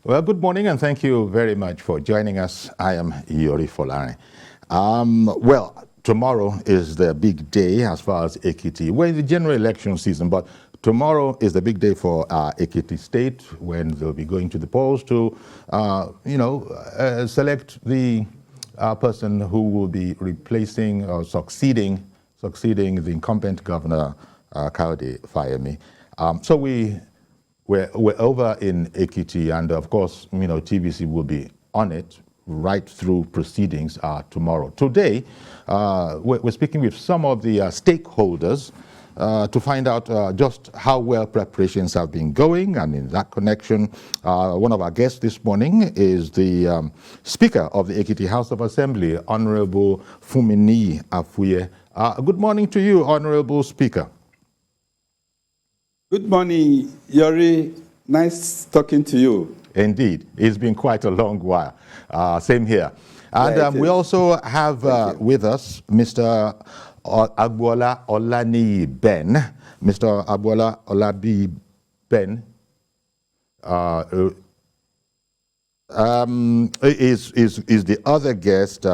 Well, good morning, and thank you very much for joining us. I am Yori Folani. Well, tomorrow is the big day as far as Ekiti. We're in the general election season, but tomorrow is the big day for Ekiti State, when they'll be going to the polls to, select the person who will be replacing or succeeding the incumbent governor, Kayode Fayemi. So we're over in Ekiti, and of course, TVC will be on it right through proceedings tomorrow. Today, we're speaking with some of the stakeholders to find out just how well preparations have been going. And in that connection, one of our guests this morning is the Speaker of the Ekiti House of Assembly, Honorable Funminiyi Afuye. Good morning to you, Honorable Speaker. Good morning, Yori. Nice talking to you. Indeed. It's been quite a long while. Same here. And we also have with us Mr. Agboola Olaniyi Ben. Mr. Agboola Olaniyi Ben is the other guest.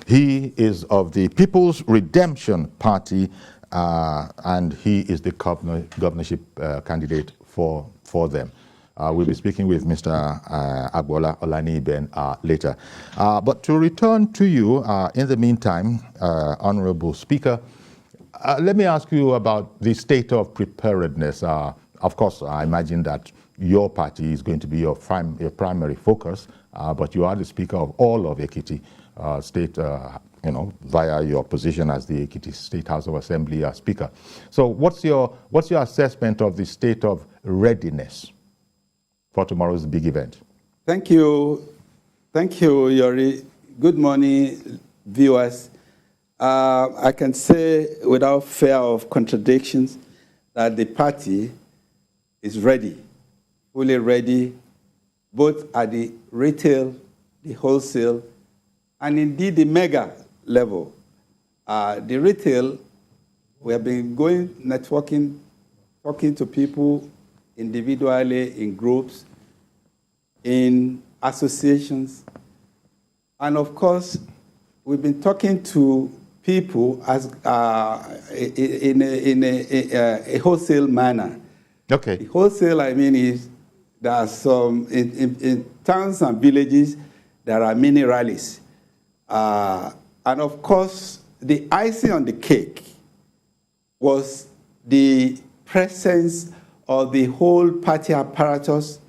He is of the People's Redemption Party, and he is the governorship candidate for them. We'll be speaking with Mr. Agboola Olaniyi Ben later. But to return to you, in the meantime, Honorable Speaker, let me ask you about the state of preparedness. Of course, I imagine that your party is going to be your primary focus, but you are the Speaker of all of Ekiti State, via your position as the Ekiti State House of Assembly Speaker. So what's your assessment of the state of readiness for tomorrow's big event? Thank you, Yori. Good morning, viewers. I can say without fear of contradictions that the party is ready, fully ready, both at the retail, the wholesale, and indeed the mega level. The retail, we have been going networking, talking to people individually, in groups, in associations, and of course, we've been talking to people as in a wholesale manner. Okay. The wholesale, I mean, is there are some in towns and villages, there are many rallies. And of course, the icing on the cake was the presence of the whole party apparatus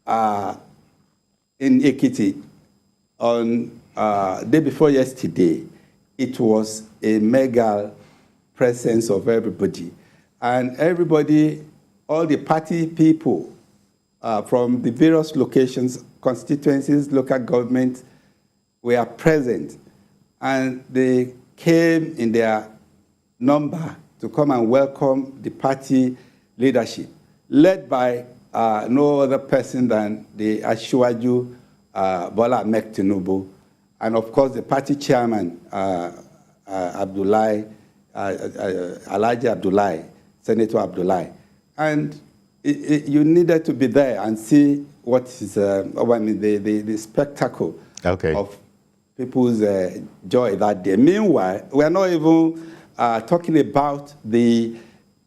in Ekiti on day before yesterday. It was a mega presence of everybody. And everybody, all the party people from the various locations, constituencies, local government, were present. And they came in their number to come and welcome the party leadership, led by no other person than the Asiwaju Bola Ahmed Tinubu, and of course the party chairman, Alhaji Abdullahi, Senator Abdullahi. And you needed to be there and see what is the spectacle of people's joy that day. Meanwhile, we are not even talking about the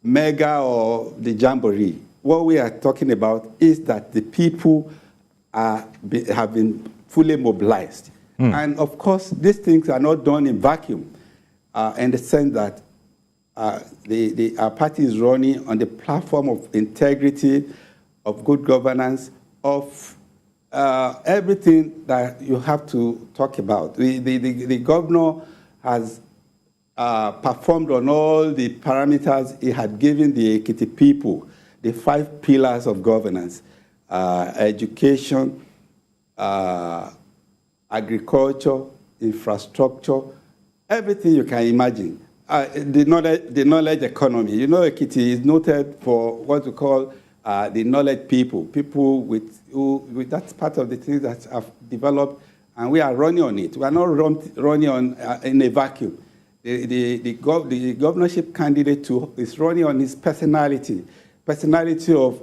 mega or the jamboree. What we are talking about is that the people have been fully mobilized. And of course, these things are not done in vacuum, in the sense that our party is running on the platform of integrity, of good governance, of everything that you have to talk about. The governor has performed on all the parameters he had given the Ekiti people, the 5 pillars of governance: education, agriculture, infrastructure, everything you can imagine. The knowledge economy. You know, Ekiti is noted for what we call the knowledge people with that's part of the things that have developed, and we are running on it. We are not running on in a vacuum. The governorship candidate is running on his personality of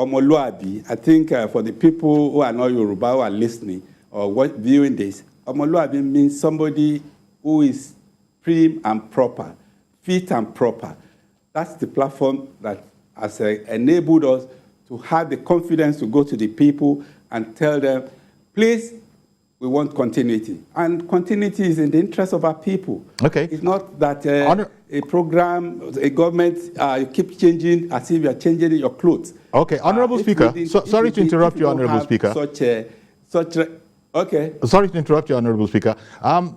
Omoluabi, I think for the people who are not Yoruba who are listening or viewing this, Omoluabi means somebody who is prim and proper, fit and proper. That's the platform that has enabled us to have the confidence to go to the people and tell them, please, we want continuity. And continuity is in the interest of our people. Okay. It's not that a program, a government, you keep changing as if you are changing your clothes. Okay, Honorable Speaker, sorry to interrupt you, Honorable Speaker. Okay. Sorry to interrupt you, Honorable Speaker.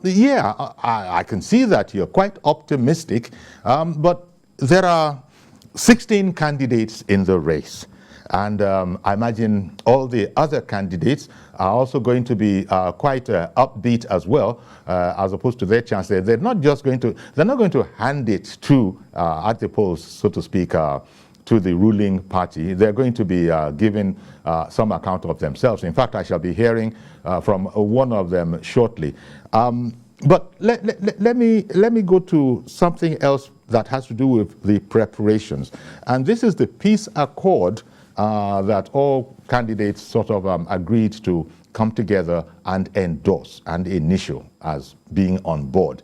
Yeah, I can see that you're quite optimistic, but there are 16 candidates in the race. And I imagine all the other candidates are also going to be quite upbeat as well, as opposed to their chances. They're not going to hand it to at the polls, so to speak, to the ruling party. They're going to be giving some account of themselves. In fact, I shall be hearing from one of them shortly. But let me go to something else that has to do with the preparations. And this is the peace accord that all candidates sort of agreed to come together and endorse and initial as being on board.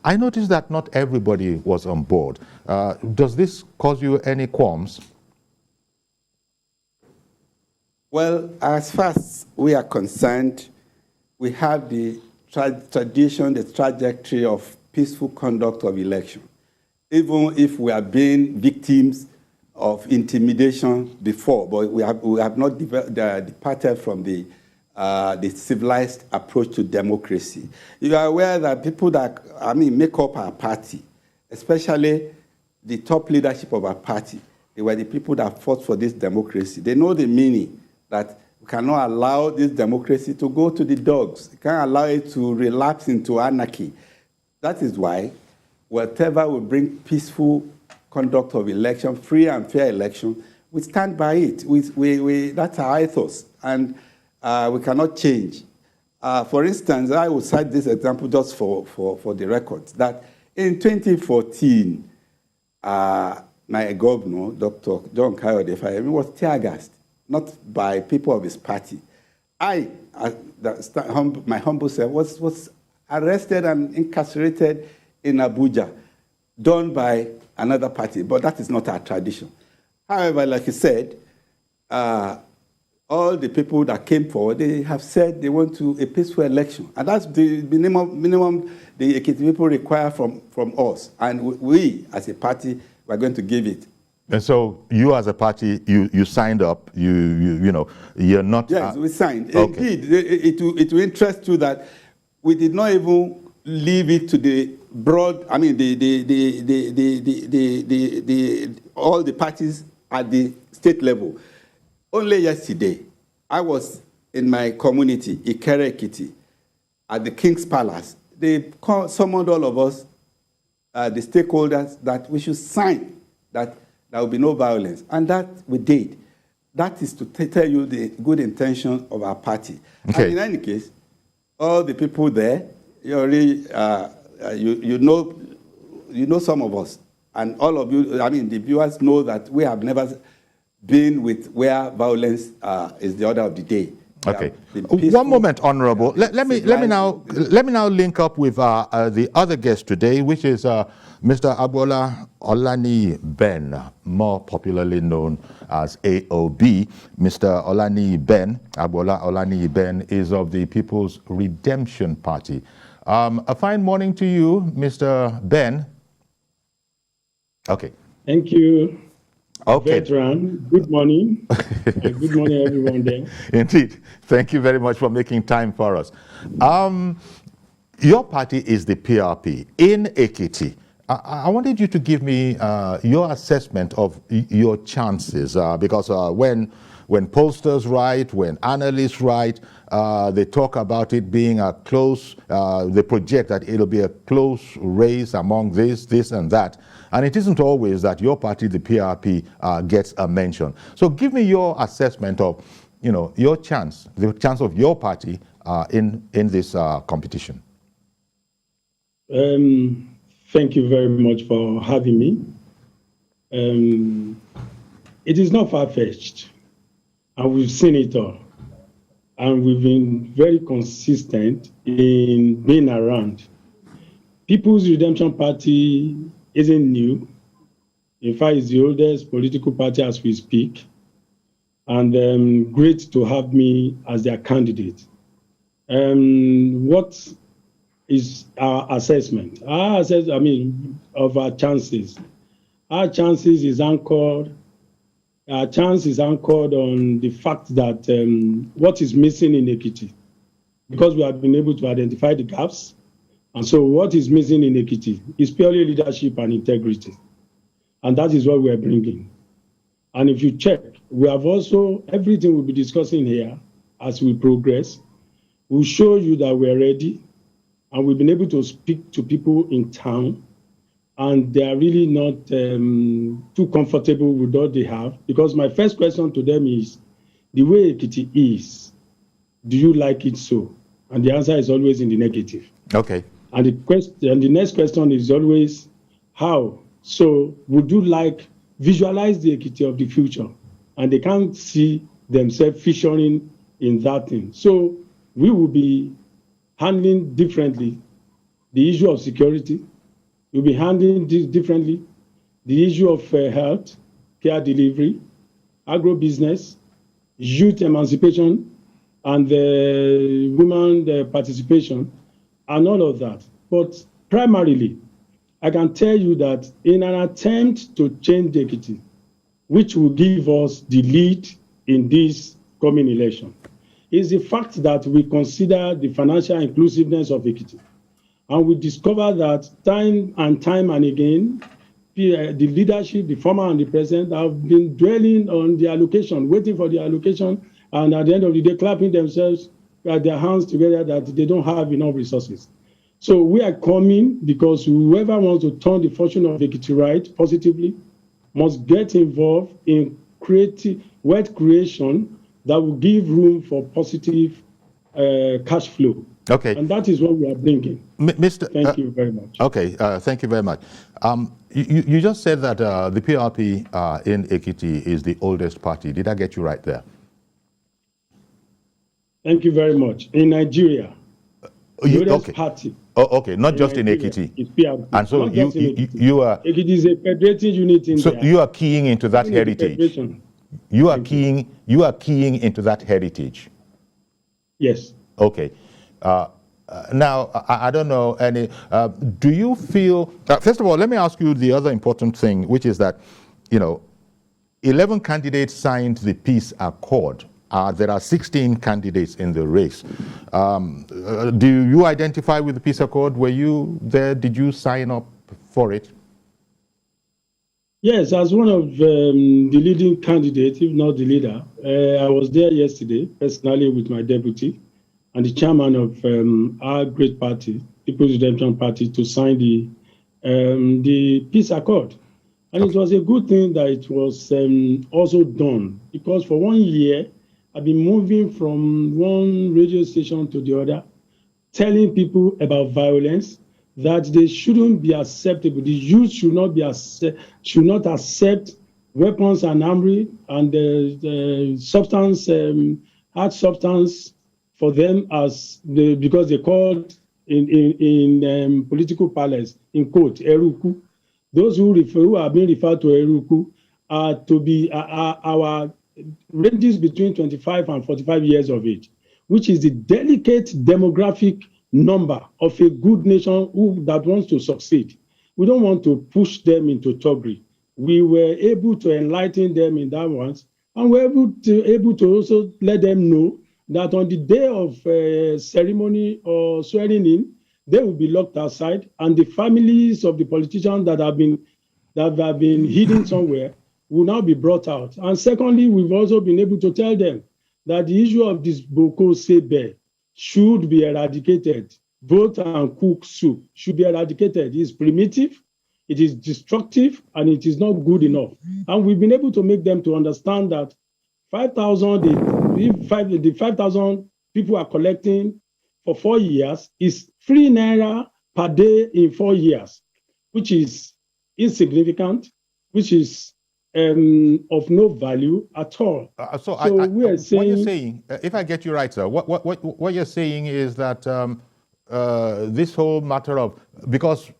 I noticed that not everybody was on board. Does this cause you any qualms? Well, as far as we are concerned, we have the tradition, the trajectory of peaceful conduct of election. Even if we have been victims of intimidation before, but we have not departed from the civilized approach to democracy. You are aware that people that, make up our party, especially the top leadership of our party, they were the people that fought for this democracy. They know the meaning that we cannot allow this democracy to go to the dogs. We can't allow it to relapse into anarchy. That is why whatever will bring peaceful conduct of election, free and fair election, we stand by it. That's our ethos, and we cannot change. For instance, I will cite this example just for the record, that in 2014, my governor, Dr. John Kayode, was tear-gassed, not by people of his party. My humble self, was arrested and incarcerated in Abuja, done by another party, but that is not our tradition. However, like you said, all the people that came forward, they have said they want a peaceful election. And that's the minimum the Ekiti people require from us. And we, as a party, we're going to give it. And so you as a party, you signed up, you're not... Yes, we signed. Okay. Indeed, it will interest you that we did not even leave it to the broad, all the parties at the state level. Only yesterday, I was in my community, Ikere Ekiti, at the King's Palace. They summoned all of us, the stakeholders, that we should sign that there will be no violence. And that we did. That is to tell you the good intention of our party. Okay. And in any case, all the people there, you already, you know some of us. And all of you, the viewers know that we have never been with where violence is the order of the day. Okay. One moment, Honorable. Let me now link up with the other guest today, which is Mr. Agboola Olaniyi Ben, more popularly known as AOB. Mr. Olaniyi Ben, Agboola Olaniyi Ben, is of the People's Redemption Party. A fine morning to you, Mr. Ben. Okay. Thank you. Okay. Veteran, good morning. Good morning, everyone there. Indeed. Thank you very much for making time for us. Your party is the PRP in Ekiti. I wanted you to give me your assessment of your chances, because when pollsters write, when analysts write, they talk about it being a close, they project that it'll be a close race among this and that. And it isn't always that your party, the PRP, gets a mention. So give me your assessment of, your chance, the chance of your party in this competition. Thank you very much for having me. It is not far-fetched, and we've seen it all. And we've been very consistent in being around. People's Redemption Party isn't new. In fact, it's the oldest political party as we speak. And great to have me as their candidate. What is our assessment? Of our chances. Our chances is anchored. Our chance is anchored on the fact that what is missing in Ekiti, because we have been able to identify the gaps. And so what is missing in Ekiti is purely leadership and integrity. And that is what we are bringing. And if you check, we have also, everything we'll be discussing here as we progress, will show you that we're ready. And we've been able to speak to people in town, and they are really not too comfortable with what they have. Because my first question to them is, the way Ekiti is, do you like it so? And the answer is always in the negative. Okay. And the next question is always, how? So would you visualize the Ekiti of the future? And they can't see themselves featuring in that thing. So we will be handling differently the issue of security. We'll be handling this differently the issue of health, care delivery, agro-business, youth emancipation, and women participation, and all of that. But primarily, I can tell you that in an attempt to change Ekiti, which will give us the lead in this coming election, is the fact that we consider the financial inclusiveness of Ekiti. And we discover that time and again, the leadership, the former and the present, have been dwelling on the allocation, waiting for the allocation, and at the end of the day, clapping themselves, their hands together that they don't have enough resources. So we are coming because whoever wants to turn the fortune of Ekiti right positively must get involved in wealth creation that will give room for positive cash flow. Okay. And that is what we are bringing. Thank you very much. Okay, thank you very much. You just said that the PRP in Ekiti is the oldest party. Did I get you right there? Thank you very much. In Nigeria, the oldest party. Oh, okay, not just in Ekiti. It's PRP. And so you are... Ekiti is a federating unit in there. So you are keying into that heritage. You are keying into that heritage. Yes. Okay. Now, I don't know any, do you feel, first of all, let me ask you the other important thing, which is that, 11 candidates signed the peace accord. There are 16 candidates in the race. Do you identify with the peace accord? Were you there? Did you sign up for it? Yes, as one of the leading candidates, if not the leader, I was there yesterday, personally with my deputy and the chairman of our great party, People's Redemption Party, to sign the peace accord. And It was a good thing that it was also done, because for 1 year, I've been moving from one radio station to the other, telling people about violence, that they shouldn't be acceptable. The youth should not accept weapons and armory and the substance, hard substance for them because they called in political parlance, in quote, Eruku. Those who are being referred to Eruku are to be our ranges between 25 and 45 years of age, which is the delicate demographic number of a good nation that wants to succeed. We don't want to push them into thuggery. We were able to enlighten them in that once, and we're able to also let them know that on the day of ceremony or swearing in, they will be locked outside, and the families of the politicians that have been hidden somewhere will now be brought out. And secondly, we've also been able to tell them that the issue of this Boko Sebe should be eradicated. Vote and cook soup should be eradicated. It is primitive, it is destructive, and it is not good enough. And we've been able to make them to understand that 5,000 people are collecting for 4 years is 3 naira per day in 4 years, which is insignificant, which is of no value at all. We are saying, what you're saying, if I get you right, sir, what you're saying is that this whole matter of, because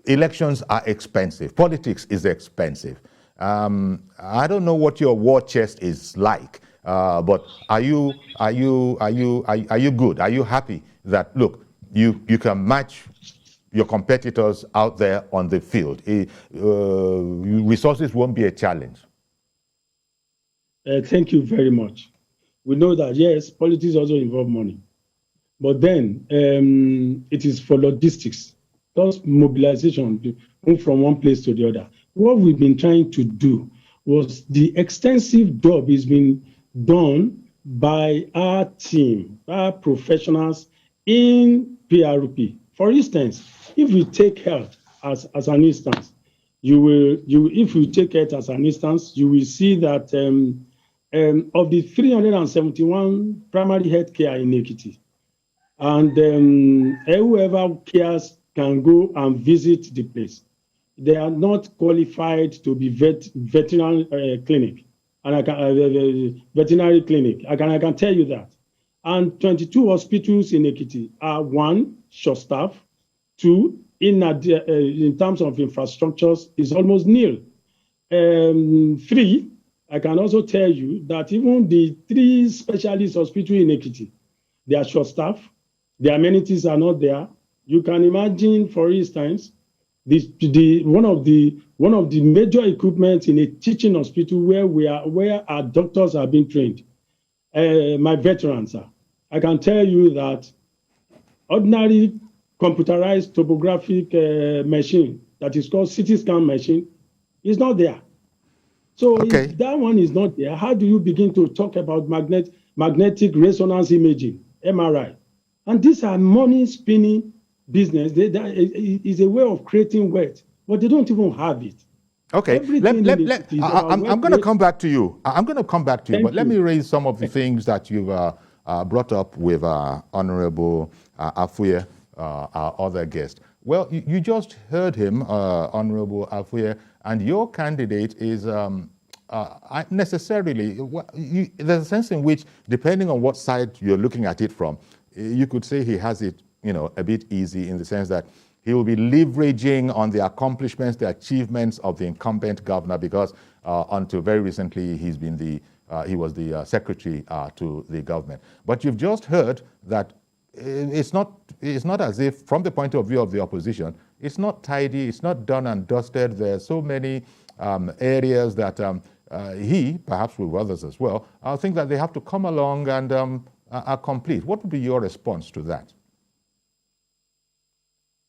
elections are expensive, politics is expensive. I don't know what your war chest is like, but are you good? Are you happy that, look, you can match your competitors out there on the field? Resources won't be a challenge. Thank you very much. We know that, yes, politics also involve money. But then it is for logistics, just mobilization to move from one place to the other. What we've been trying to do was the extensive job is being done by our team, our professionals in PRP. For instance, if we take health as an instance, if you take it as an instance, you will see that of the 371 primary health care in Ekiti, and whoever cares can go and visit the place. They are not qualified to be veterinary clinic, and veterinary clinic. I can tell you that. And 22 hospitals in Ekiti are 1, short staff, 2, in terms of infrastructures, is almost nil. 3, I can also tell you that even the 3 specialist hospitals in Ekiti, they are short staff. The amenities are not there. You can imagine, for instance, one of the major equipment in a teaching hospital where our doctors are being trained. My veterans, sir, I can tell you that ordinary computerized topographic machine that is called CT scan machine is not there. So if that one is not there, how do you begin to talk about magnetic resonance imaging, MRI? And these are money spinning business. That is a way of creating wealth, but they don't even have it. Okay, I'm going to come back to you. But let me raise some of the things that you've brought up with Honorable Afuye, our other guest. Well, you just heard him, Honorable Afuye, and your candidate is necessarily, there's a sense in which, depending on what side you're looking at it from, you could say he has it, a bit easy, in the sense that he will be leveraging on the accomplishments, the achievements of the incumbent governor, because until very recently he was the secretary to the government. But you've just heard that it's not as if, from the point of view of the opposition, it's not tidy, it's not done and dusted. There are so many areas that he, perhaps with others as well, I think that they have to come along and are complete. What would be your response to that?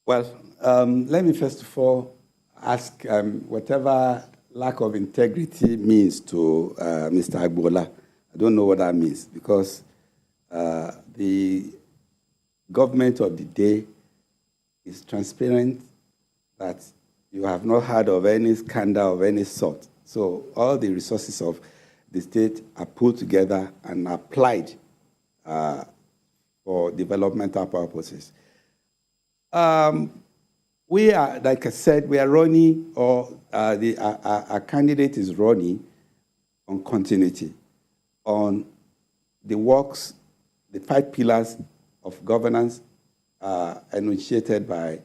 Well, let me first of all ask whatever lack of integrity means to Mr. Agboola. I don't know what that means, because the government of the day is transparent, that you have not heard of any scandal of any sort. So all the resources of the state are put together and applied for developmental purposes. We are, like I said, we are running, or our candidate is running on continuity, on the works, the 5 pillars of governance enunciated by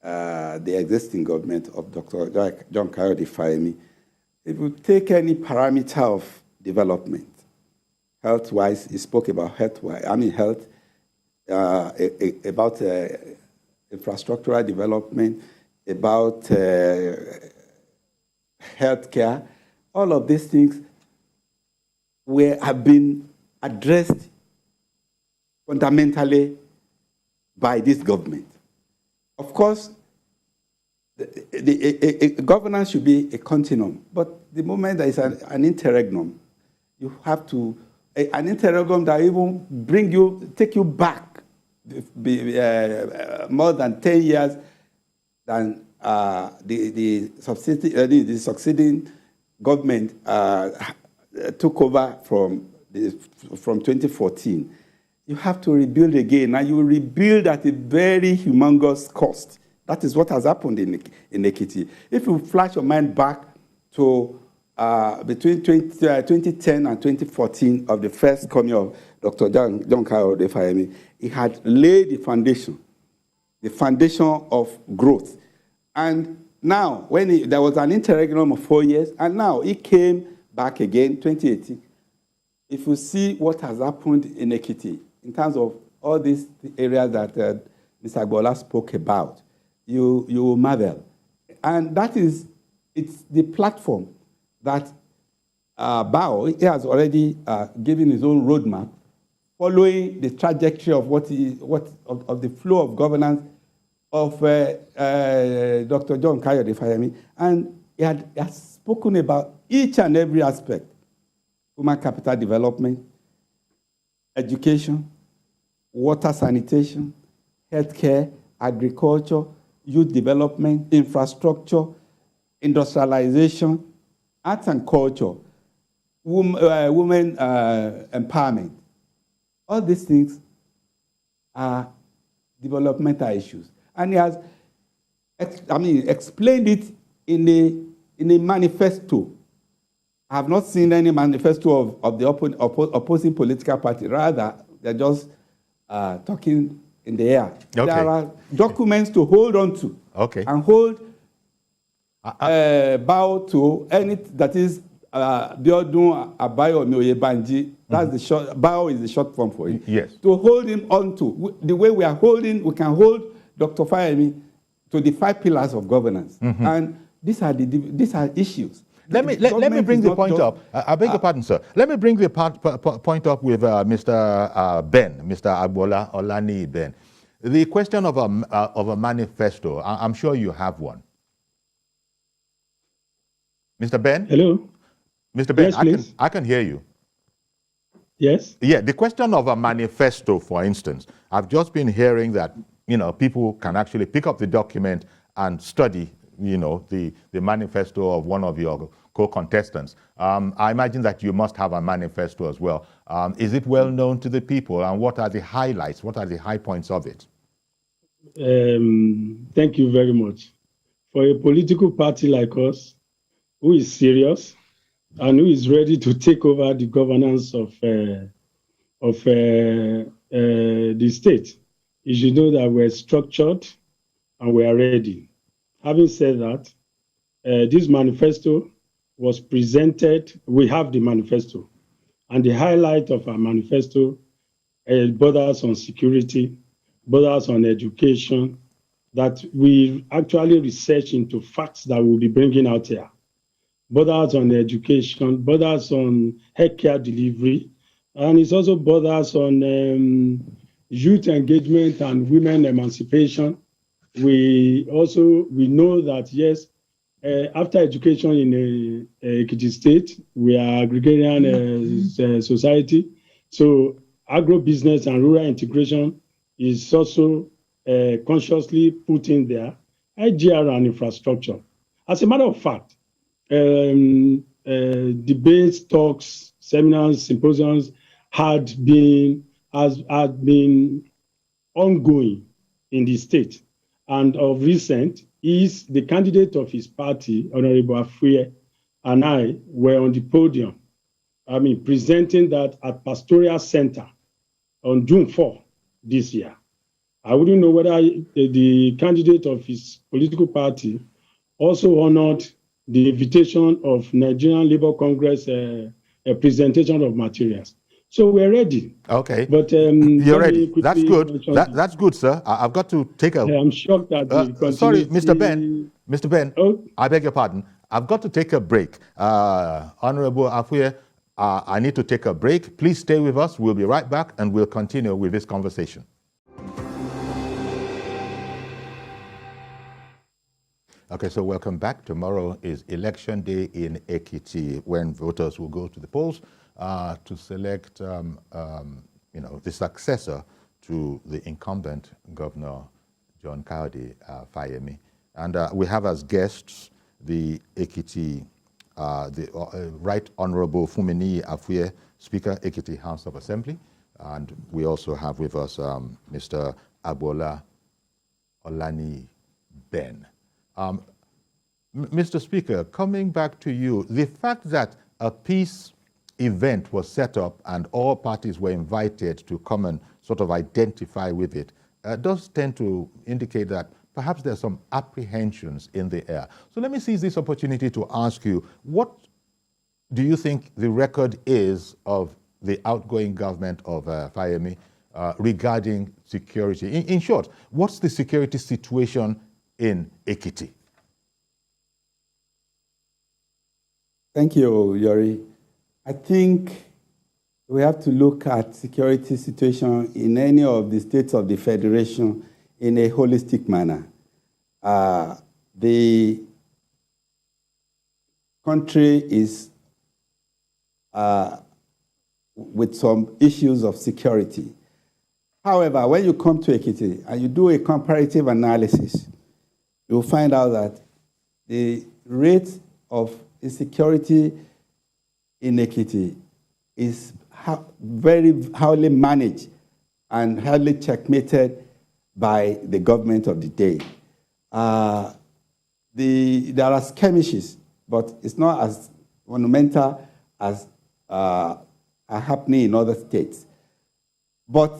the existing government of Dr. John Kayode Fayemi. If you take any parameter of development, health-wise, he spoke about health, about infrastructural development, about healthcare. All of these things have been addressed fundamentally by this government. Of course, governance should be a continuum, but the moment there is an interregnum, you have to, an interregnum that even take you back more than 10 years than the succeeding government took over from 2014. You have to rebuild again, and you rebuild at a very humongous cost. That is what has happened in Ekiti. If you flash your mind back to between 2010 and 2014 of the first coming of Dr. John Kayode Fayemi, he had laid the foundation of growth. And now, when there was an interregnum of 4 years, and now he came back again, 2018. If you see what has happened in Ekiti, in terms of all these areas that Mr. Agboola spoke about, you will marvel. And that is, it's the platform that Bao, he has already given his own roadmap, following the trajectory of of the flow of governance of Dr. John Kayode Fayemi, and he has spoken about each and every aspect: human capital development, education, water sanitation, healthcare, agriculture, youth development, infrastructure, industrialization, arts and culture, women empowerment. All these things are developmental issues. And he has explained it in a manifesto. I have not seen any manifesto of the opposing political party. Rather, they're just talking in the air. Okay. There are documents to hold on to, okay, and hold bow to any that is Biodun Abayomi Oyebanji. That's the short. Bow is the short form for it. Yes. To hold him on to the way we are holding, we can hold Dr. Fayemi to the 5 pillars of governance, and these are issues. Let me bring the point up. I beg your pardon, sir. Let me bring the point up with Mr. Ben, Mr. Agboola Olaniyi Ben. The question of a manifesto. I'm sure you have one. Mr. Ben? Hello? Mr. Ben, yes, I can hear you. Yes? Yeah, the question of a manifesto, for instance. I've just been hearing that, people can actually pick up the document and study, the manifesto of one of your co-contestants. I imagine that you must have a manifesto as well. Is it well known to the people, and what are the highlights? What are the high points of it? Thank you very much. For a political party like us, who is serious and who is ready to take over the governance of the state, you should know that we're structured and we are ready. Having said that, this manifesto was presented. We have the manifesto, and the highlight of our manifesto borders on security, borders on education, that we actually research into facts that we'll be bringing out here. Borders on education, borders on healthcare delivery, and it's also borders on youth engagement and women emancipation. We know that, yes, after education in Ekiti State, we are agrarian society. So agro-business and rural integration is also consciously put in there, IGR and infrastructure. As a matter of fact, debates, talks, seminars, symposiums had been ongoing in the state. And of recent, is the candidate of his party, Honorable Afuye, and I were on the podium, presenting that at Pastoral Center on June 4 this year. I wouldn't know whether the candidate of his political party also honored the invitation of Nigerian Labour Congress a presentation of materials. So we're ready. Okay. But you're ready. That's good. That's good, sir. I've got to take a... I'm shocked that sorry, Mr. Ben. Mr. Ben, oh? I beg your pardon. I've got to take a break. Honorable Afuye, I need to take a break. Please stay with us. We'll be right back, and we'll continue with this conversation. Okay, so welcome back. Tomorrow is election day in Ekiti, when voters will go to the polls to select, the successor to the incumbent Governor John Kayode Fayemi. And we have as guests the Ekiti, Right Honorable Funminiyi Afuye, Speaker, Ekiti House of Assembly. And we also have with us Mr. Agboola Olaniyi Ben. Mr. Speaker, coming back to you, the fact that a peace event was set up and all parties were invited to come and sort of identify with it does tend to indicate that perhaps there's some apprehensions in the air. So let me seize this opportunity to ask you, what do you think the record is of the outgoing government of Fayemi regarding security? In short, what's the security situation in Ekiti? Thank you, Yori. I think we have to look at security situation in any of the states of the Federation in a holistic manner. The country is with some issues of security. However, when you come to Ekiti and you do a comparative analysis, you'll find out that the rate of insecurity in Ekiti is very highly managed and highly checkmated by the government of the day. There are skirmishes, but it's not as monumental as are happening in other states. But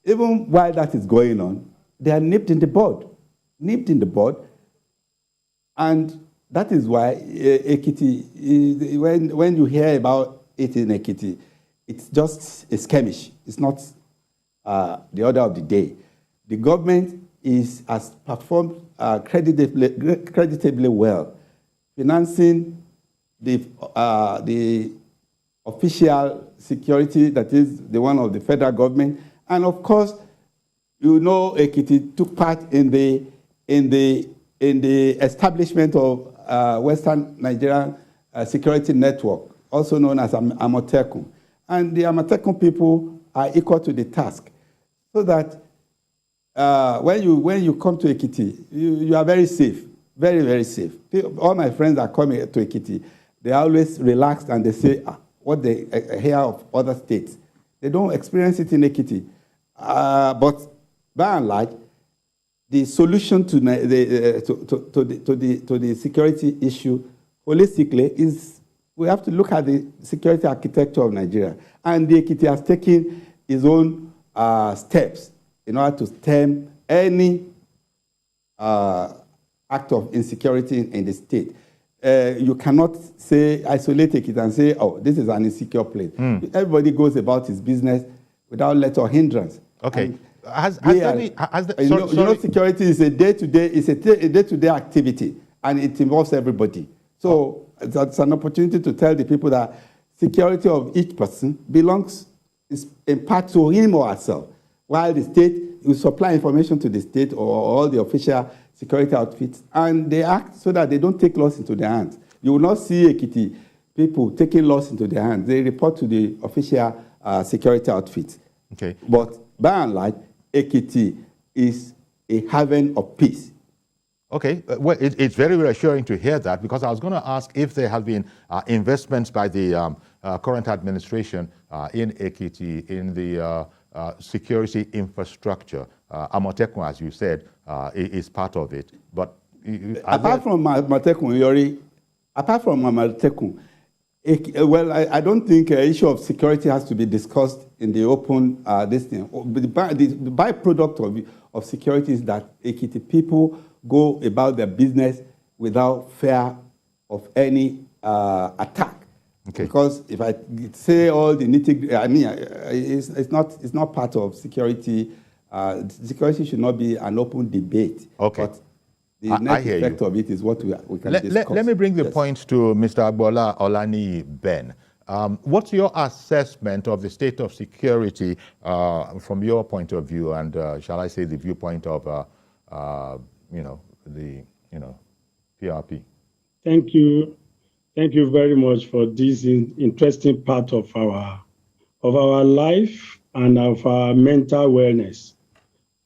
even while that is going on, they are nipped in the bud. And that is why Ekiti, when you hear about it in Ekiti, it's just a skirmish. It's not the order of the day. The government has performed creditably well, financing the official security, that is the one of the federal government. And of course, you know, Ekiti took part in the establishment of Western Nigerian Security Network, also known as Amotekun. And the Amotekun people are equal to the task. So that when you come to Ekiti, you are very safe, very, very safe. All my friends that come here to Ekiti, they are always relaxed and they say what they hear of other states. They don't experience it in Ekiti. But by and large, the solution to the security issue holistically is we have to look at the security architecture of Nigeria. And the Ekiti has taken its own steps in order to stem any act of insecurity in the state. You cannot isolate Ekiti and say, oh, this is an insecure place. Everybody goes about his business without let or hindrance. Okay. Security is a day-to-day activity, and it involves everybody. So that's an opportunity to tell the people that security of each person is in part to him or herself, while the state will supply information to the state or all the official security outfits, and they act so that they don't take laws into their hands. You will not see Ekiti people taking laws into their hands. They report to the official security outfits. Okay. But by and large, Ekiti is a haven of peace. Okay, well, it's very reassuring to hear that, because I was going to ask if there have been investments by the current administration in Ekiti in the security infrastructure. Amotekun, as you said, is part of it. But apart from Amotekun, Yori, well, I don't think an issue of security has to be discussed in the open. The byproduct of security is that Ekiti people go about their business without fear of any attack. Okay. Because if I say all the it's not part of security. Security should not be an open debate. Okay. But the net effect of it is what we can discuss. Let me bring the point to Mr. Agboola Olaniyi Ben. What's your assessment of the state of security from your point of view, and shall I say the viewpoint of the PRP? Thank you very much for this interesting part of our life and of our mental wellness.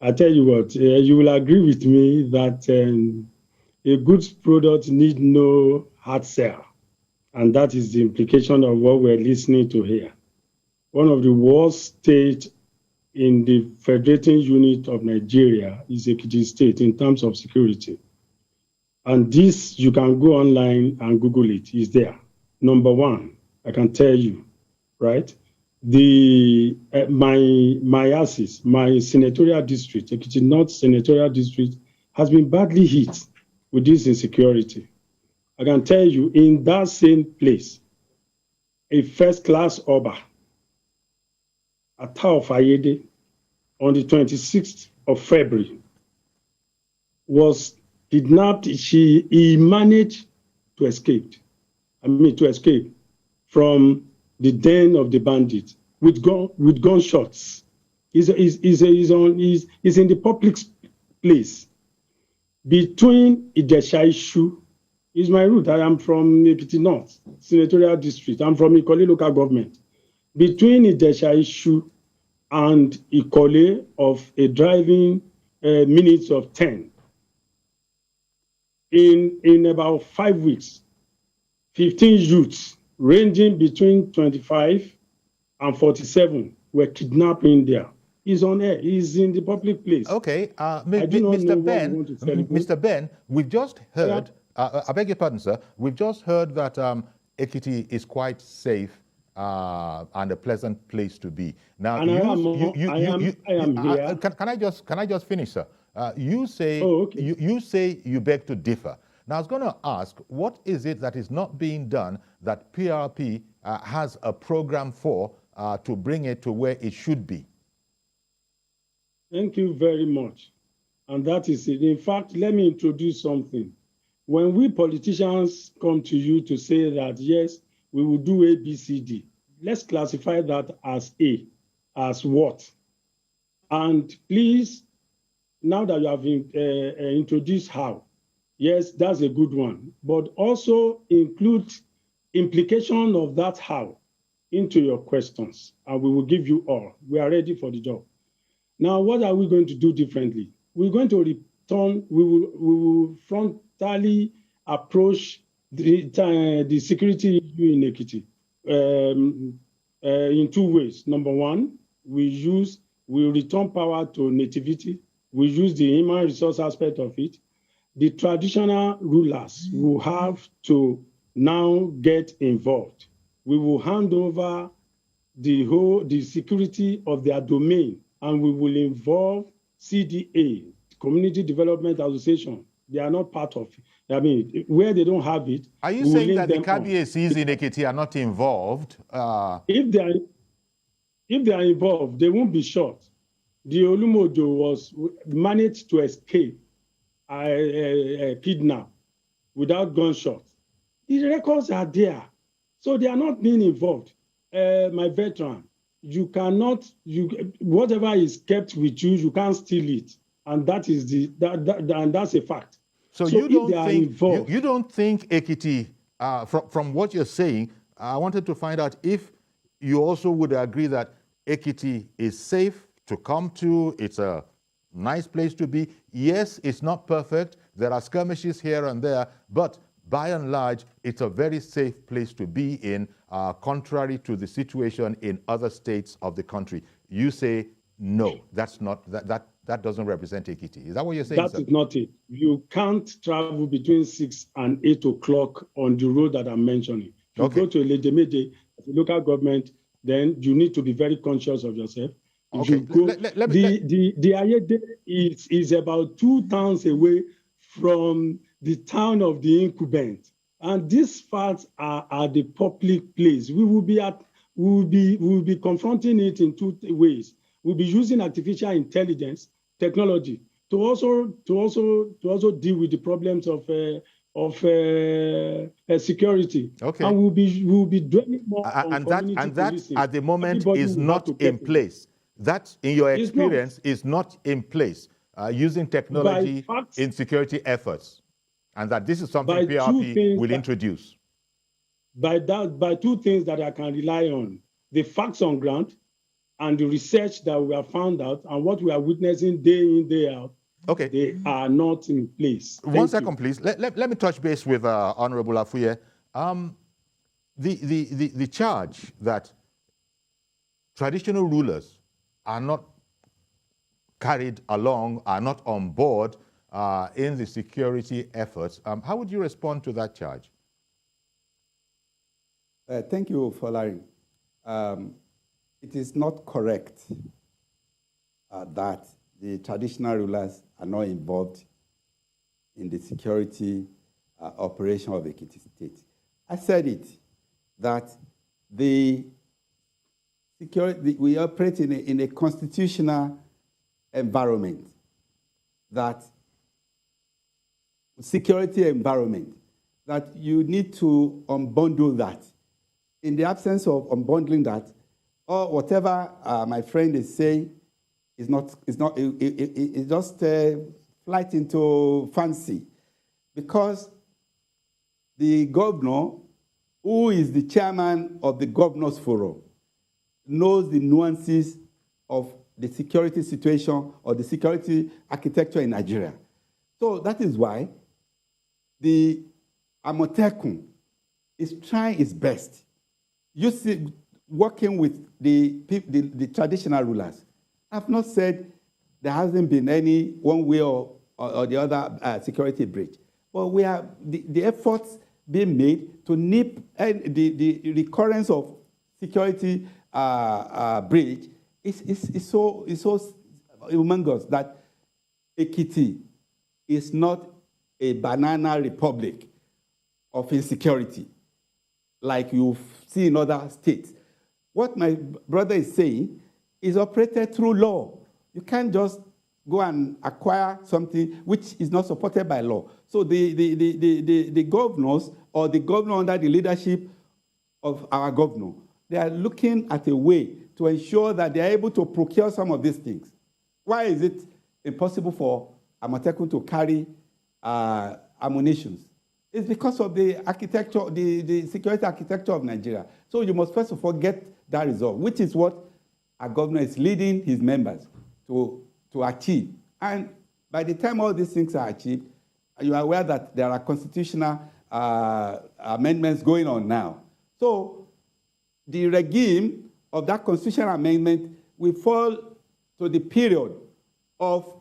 I tell you what, you will agree with me that a good product needs no hard sell. And that is the implication of what we're listening to here. One of the worst states in the federating unit of Nigeria is Ekiti State in terms of security. And this, you can go online and Google it. It's there. Number one, I can tell you, right? The my axis, my senatorial district, Ekiti North senatorial district, has been badly hit with this insecurity. I can tell you, in that same place, a first-class Oba, Ata of Ayede, on the 26th of February, was kidnapped. He managed to escape. To escape from the den of the bandits with gunshots. He's in the public place between Ijesha-Ishu. Is my route. I am from Ekiti North senatorial district. I'm from Ikole local government. Between Ijesha-Ishu and Ikole of a driving minutes of 10. In about 5 weeks, 15 youths ranging between 25 and 47 were kidnapped in there. He's on air. He's in the public place. Okay, Mr. Ben, we've just heard, I beg your pardon, sir, we've just heard that Ekiti is quite safe and a pleasant place to be. Now, and I am here. Can I just finish, sir? You say you beg to differ. Now, I was going to ask, what is it that is not being done that PRP has a program for to bring it to where it should be? Thank you very much. And that is it. In fact, let me introduce something. When we politicians come to you to say that, yes, we will do A, B, C, D, let's classify that as A, as what? And please, now that you have introduced how, yes, that's a good one, but also include implication of that how into your questions, and we will give you all. We are ready for the job. Now, what are we going to do differently? We're going to return, we will frontally approach the security issue in Ekiti in two ways. Number one, we return power to nativity. We use the human resource aspect of it. The traditional rulers will have to now get involved. We will hand over the security of their domain, and we will involve CDA, Community Development Association. They are not part of it. I mean, where they don't have it. Are you saying that the KBACs in Ekiti are not involved? If they are involved, they won't be shot. The Olumojo was managed to escape kidnap without gunshots. The records are there. So they are not being involved. My veteran, you cannot, whatever is kept with you, you can't steal it. And that is and that's a fact. So you don't think Ekiti, from what you're saying, I wanted to find out if you also would agree that Ekiti is safe to come to, it's a nice place to be. Yes, it's not perfect. There are skirmishes here and there, but by and large, it's a very safe place to be in, contrary to the situation in other states of the country. You say, no, that's not, that doesn't represent Ekiti. Is that what you're saying, That is not it. You can't travel between 6 and 8 o'clock on the road that I'm mentioning. If you go to Eledemede, as a local government, then you need to be very conscious of yourself. Okay. The Ayede is about 2 towns away from the town of the incumbent, and these facts are at the public place. We will be confronting it in 2 ways. We'll be using artificial intelligence technology to also deal with the problems of security. Okay. And we'll be dwelling more on community and that policing. at the moment Everybody is not in place. That, in your experience, is not in place, using technology in security efforts, and that this is something PRP will introduce. By 2 things that I can rely on: the facts on ground and the research that we have found out, and what we are witnessing day in, day out. Okay. They are not in place. One second, please. Let me touch base with Honorable Afuye. The charge that traditional rulers are not carried along, are not on board in the security efforts. How would you respond to that charge? Thank you, Folari. It is not correct that the traditional rulers are not involved in the security operation of Ekiti State. I said it, that the security, we operate in a constitutional environment, that security environment, that you need to unbundle that. In the absence of unbundling that, or whatever my friend is saying is just flight into fancy, because the governor, who is the chairman of the Governors Forum, knows the nuances of the security situation or the security architecture in Nigeria. So that is why the Amotekun is trying its best. You see, working with the traditional rulers. I've not said there hasn't been any one way or the other security breach, but we have the efforts being made to nip the recurrence of security breach is so humongous that Ekiti is not a banana republic of insecurity like you see in other states. What my brother is saying is operated through law. You can't just go and acquire something which is not supported by law. So the governors, or the governor under the leadership of our governor, they are looking at a way to ensure that they are able to procure some of these things. Why is it impossible for Amotekun to carry ammunition? It's because of the architecture, the security architecture of Nigeria. So you must first of all get that resolved, which is what our governor is leading his members to achieve. And by the time all these things are achieved, you are aware that there are constitutional amendments going on now. So the regime of that constitutional amendment will fall to the period of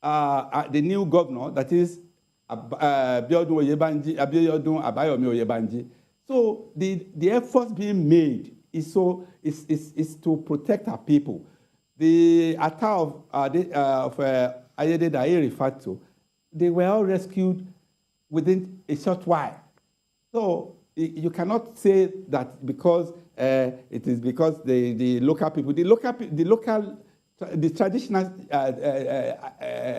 the new governor, that is Abiodun Abayomi Oyebanji. So the efforts being made is to protect our people. The attack of Ayede that he referred to, they were all rescued within a short while. So you cannot say that because it is because the local people, the traditional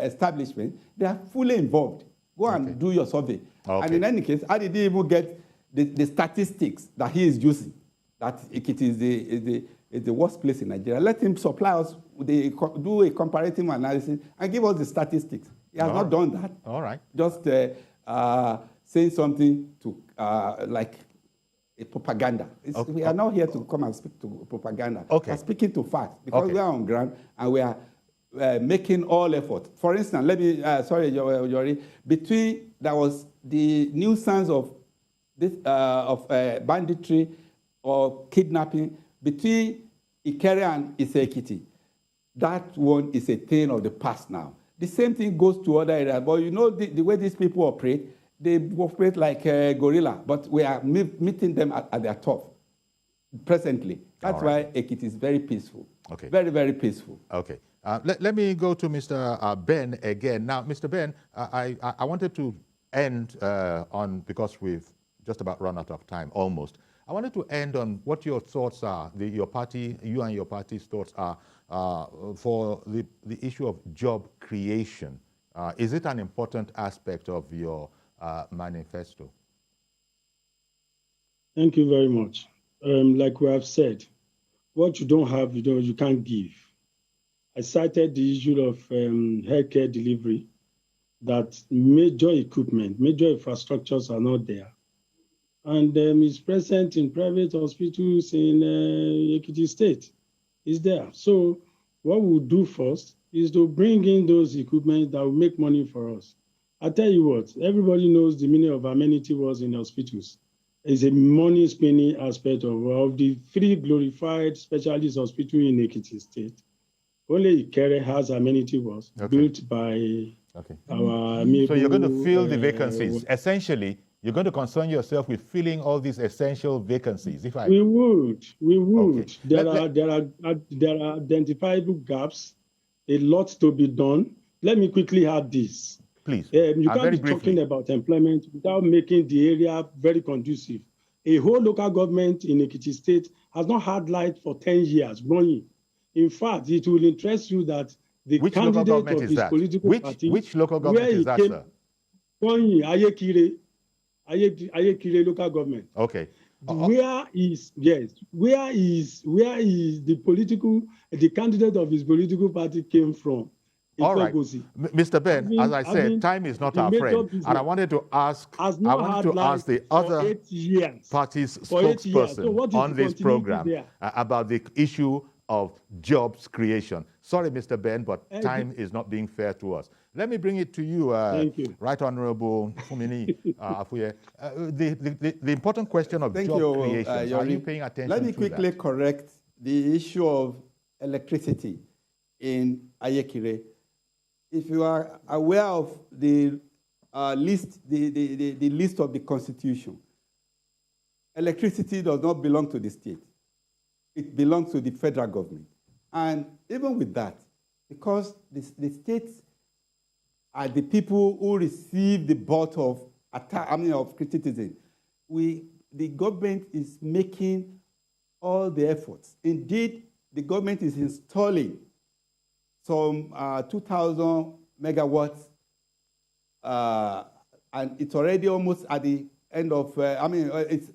establishment, they are fully involved. Go and do your survey. Okay. And in any case, how did he even get the statistics that he is using? That Ekiti is the worst place in Nigeria. Let him supply us, do a comparative analysis and give us the statistics. He has not done that. All right. Just saying something to like a propaganda. Okay. We are not here to come and speak to propaganda. Okay. We're speaking to facts because we are on ground and we are making all effort. For instance, let me, sorry, Yori, there was the nuisance of this banditry or kidnapping between Ikere and Ekiti. That one is a thing of the past now. The same thing goes to other areas, but you know the way these people operate, they operate like a gorilla, but we are meeting them at their top presently. That's why Ekiti is very peaceful. Okay. Very, very peaceful. Okay. Let me go to Mr. Ben again. Now, Mr. Ben, I wanted to end on, because we've just about run out of time, almost. I wanted to end on what your thoughts are, you and your party's thoughts are for the issue of job creation. Is it an important aspect of your manifesto? Thank you very much. Like we have said, what you don't have, you can't give. I cited the issue of healthcare delivery, that major equipment, major infrastructures are not there. And it's present in private hospitals in Ekiti State. It's there. So what we'll do first is to bring in those equipment that will make money for us. I tell you what, everybody knows the meaning of amenity was in hospitals. It's a money-spinning aspect of the 3 glorified specialist hospitals in Ekiti State. Only Ikere has amenity was built by Okay. Our amiable, so you're going to fill the vacancies. Essentially, you're going to concern yourself with filling all these essential vacancies. We would. Okay. There are identifiable gaps, a lot to be done. Let me quickly add this. Please. You can't be talking about employment without making the area very conducive. A whole local government in Ekiti State has not had light for 10 years running. In fact, it will interest you that the candidate of his political party, which local government is that, sir? Ayekire local government. Okay. Where is the candidate of his political party came from? All right, Mr. Ben, as I said, time is not our friend, and I wanted to ask the other party's spokesperson on this program about the issue of jobs creation. Sorry, Mr. Ben, but time is not being fair to us. Let me bring it to you, Right Honorable Funminiyi Afuye. The important question of job creation, are you paying attention to that? Let me quickly correct the issue of electricity in Ayekire. If you are aware of the list of the Constitution, electricity does not belong to the state. It belongs to the federal government. And even with that, because the states are the people who receive the brunt of criticism, the government is making all the efforts. Indeed, the government is installing some 2,000 megawatts, and it's already almost at the end of, it's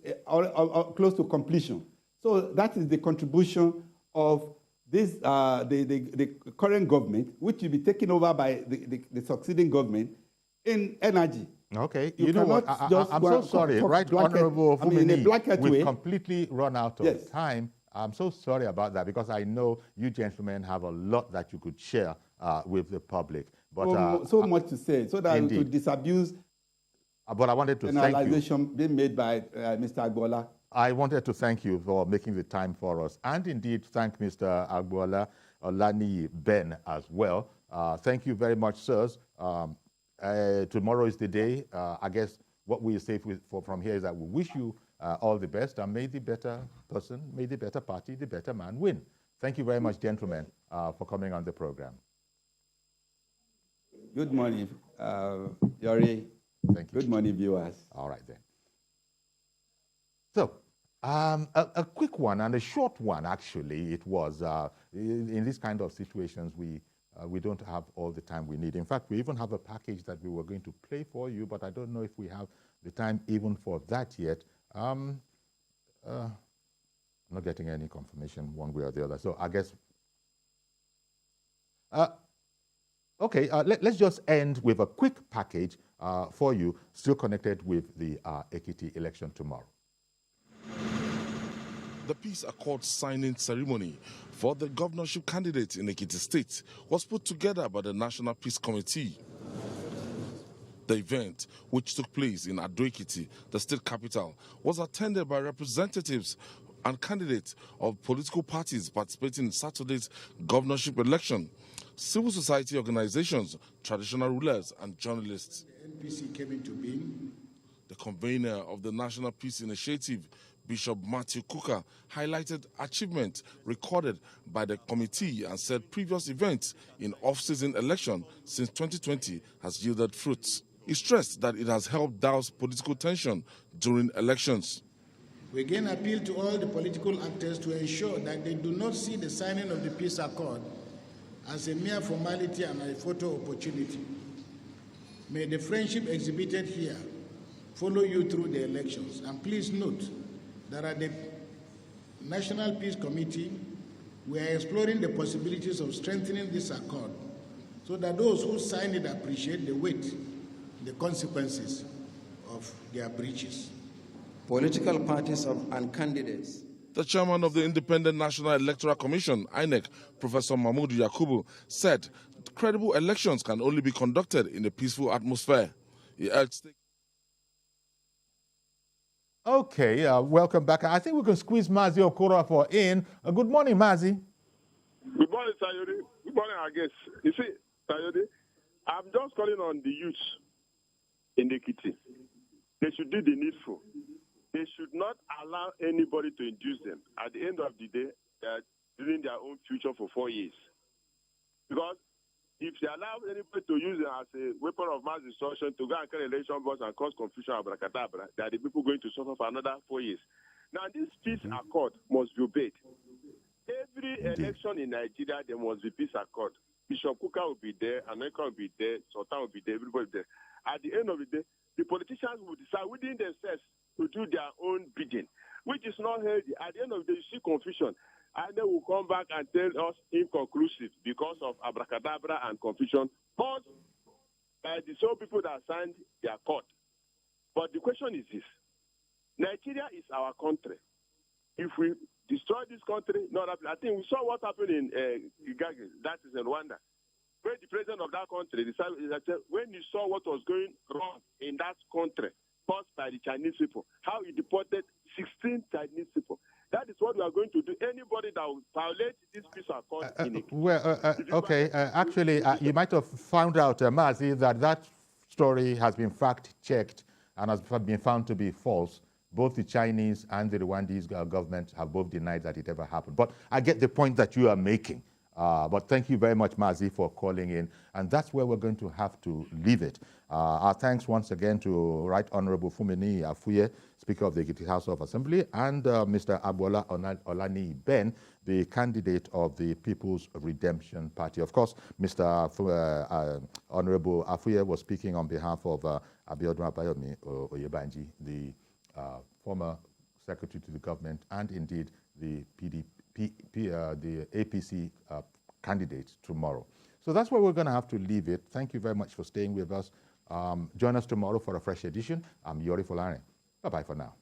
close to completion. So that is the contribution of this, the current government, which will be taken over by the succeeding government in energy. Okay, you know what? I'm so sorry, Right Honorable Funminiyi, we've completely run out of time. I'm so sorry about that, because I know you gentlemen have a lot that you could share with the public. But so much to say, so that we could disabuse. But I wanted to thank you. Being made by Mr. Agboola. I wanted to thank you for making the time for us, and indeed thank Mr. Agboola Olaniyi Ben as well. Thank you very much, sirs. Tomorrow is the day. I guess what we say from here is that we wish you all the best, and may the better person, may the better party, the better man win. Thank you very much, gentlemen, for coming on the program. Good morning, Yori. Thank you. Good morning, viewers. All right, then. So, a quick one and a short one, actually. It was, in these kind of situations, we don't have all the time we need. In fact, we even have a package that we were going to play for you, but I don't know if we have the time even for that yet. I'm not getting any confirmation one way or the other. So I guess, okay, let's just end with a quick package for you, still connected with the Ekiti election tomorrow. The peace accord signing ceremony for the governorship candidate in Ekiti State was put together by the National Peace Committee. The event, which took place in Ado-Ekiti, the state capital, was attended by representatives and candidates of political parties participating in Saturday's governorship election, civil society organizations, traditional rulers, and journalists. The NPC came into being. The convener of the National Peace Initiative, Bishop Matthew Kuka, highlighted achievements recorded by the committee and said previous events in off-season election since 2020 has yielded fruits. He stressed that it has helped douse political tension during elections. We again appeal to all the political actors to ensure that they do not see the signing of the peace accord as a mere formality and a photo opportunity. May the friendship exhibited here follow you through the elections. And please note that at the National Peace Committee, we are exploring the possibilities of strengthening this accord so that those who sign it appreciate the weight, the consequences of their breaches. Political parties and candidates. The chairman of the Independent National Electoral Commission, INEC, Professor Mahmoud Yakubu, said credible elections can only be conducted in a peaceful atmosphere. He urged. Okay, welcome back. I think we can squeeze Mazi Okorafor in. Good morning, Mazi. Good morning, Sayode. Good morning, I guess. You see, Sayode, I'm just calling on the youth in Ekiti. They should do the needful. They should not allow anybody to induce them. At the end of the day, they are building their own future for 4 years. Because if they allow anybody to use it as a weapon of mass destruction to go and carry election boards and cause confusion, abracadabra, they are the people going to suffer for another 4 years. Now, this peace accord must be obeyed. Every election in Nigeria, there must be peace accord. Bishop Kuka will be there, Aneka will be there, Sultan will be there, everybody there. At the end of the day, the politicians will decide within themselves to do their own bidding, which is not healthy. At the end of the day, you see confusion. And they will come back and tell us inconclusive because of abracadabra and confusion, caused by the same people that signed their court. But the question is this. Nigeria is our country. If we destroy this country, I think we saw what happened in that is in Rwanda, where the president of that country decided that when he saw what was going wrong in that country caused by the Chinese people, how he deported 16 Chinese people. That is what we are going to do. Anybody that will violate this peace accord actually, you might have found out, Mazi, that story has been fact-checked and has been found to be false. Both the Chinese and the Rwandese government have both denied that it ever happened. But I get the point that you are making. But thank you very much, Mazi, for calling in. And that's where we're going to have to leave it. Our thanks once again to Right Honorable Funminiyi Afuye, Speaker of the Ekiti House of Assembly, and Mr. Agboola Olaniyi Ben, the candidate of the People's Redemption Party. Of course, Mr. Honorable Afuye was speaking on behalf of Abiodun Abayomi Oyebanji, the former secretary to the government, and indeed the the APC candidate tomorrow. So that's where we're going to have to leave it. Thank you very much for staying with us. Join us tomorrow for a fresh edition. I'm Yori Folani. Bye-bye for now.